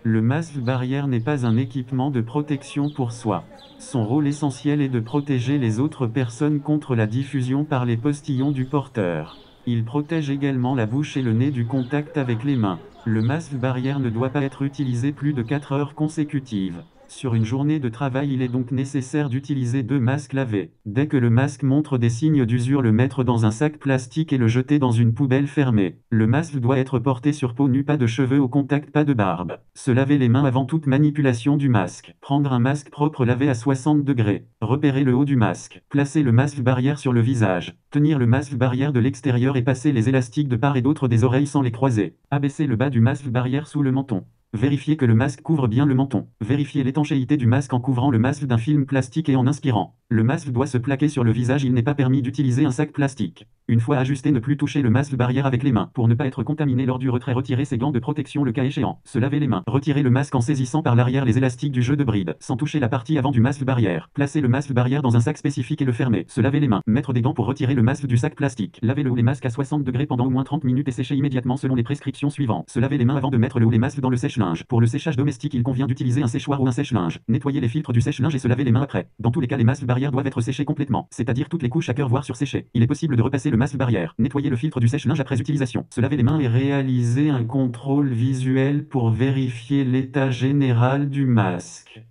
Le masque barrière n'est pas un équipement de protection pour soi. Son rôle essentiel est de protéger les autres personnes contre la diffusion par les postillons du porteur. Il protège également la bouche et le nez du contact avec les mains. Le masque barrière ne doit pas être utilisé plus de 4 heures consécutives. Sur une journée de travail, il est donc nécessaire d'utiliser 2 masques lavés. Dès que le masque montre des signes d'usure, le mettre dans un sac plastique et le jeter dans une poubelle fermée. Le masque doit être porté sur peau nue, pas de cheveux au contact, pas de barbe. Se laver les mains avant toute manipulation du masque. Prendre un masque propre lavé à 60 degrés. Repérer le haut du masque. Placer le masque barrière sur le visage. Tenir le masque barrière de l'extérieur et passer les élastiques de part et d'autre des oreilles sans les croiser. Abaisser le bas du masque barrière sous le menton. Vérifier que le masque couvre bien le menton. Vérifier l'étanchéité du masque en couvrant le masque d'un film plastique et en inspirant. Le masque doit se plaquer sur le visage, il n'est pas permis d'utiliser un sac plastique. Une fois ajusté, ne plus toucher le masque barrière avec les mains. Pour ne pas être contaminé lors du retrait, retirer ses gants de protection le cas échéant. Se laver les mains. Retirer le masque en saisissant par l'arrière les élastiques du jeu de bride, sans toucher la partie avant du masque barrière. Placer le masque barrière dans un sac spécifique et le fermer. Se laver les mains. Mettre des gants pour retirer le masque du sac plastique. Laver le ou les masques à 60 degrés pendant au moins 30 minutes et sécher immédiatement selon les prescriptions suivantes. Se laver les mains avant de mettre le ou les masques dans le sèche-linge. Pour le séchage domestique, il convient d'utiliser un séchoir ou un sèche-linge. Nettoyer les filtres du sèche-linge et se laver les mains après. Dans tous les cas, les masques barrières doivent être séchés complètement, c'est-à-dire toutes les couches à cœur voire surséchées. Il est possible de repasser le masque barrière. Nettoyer le filtre du sèche-linge après utilisation. Se laver les mains et réaliser un contrôle visuel pour vérifier l'état général du masque.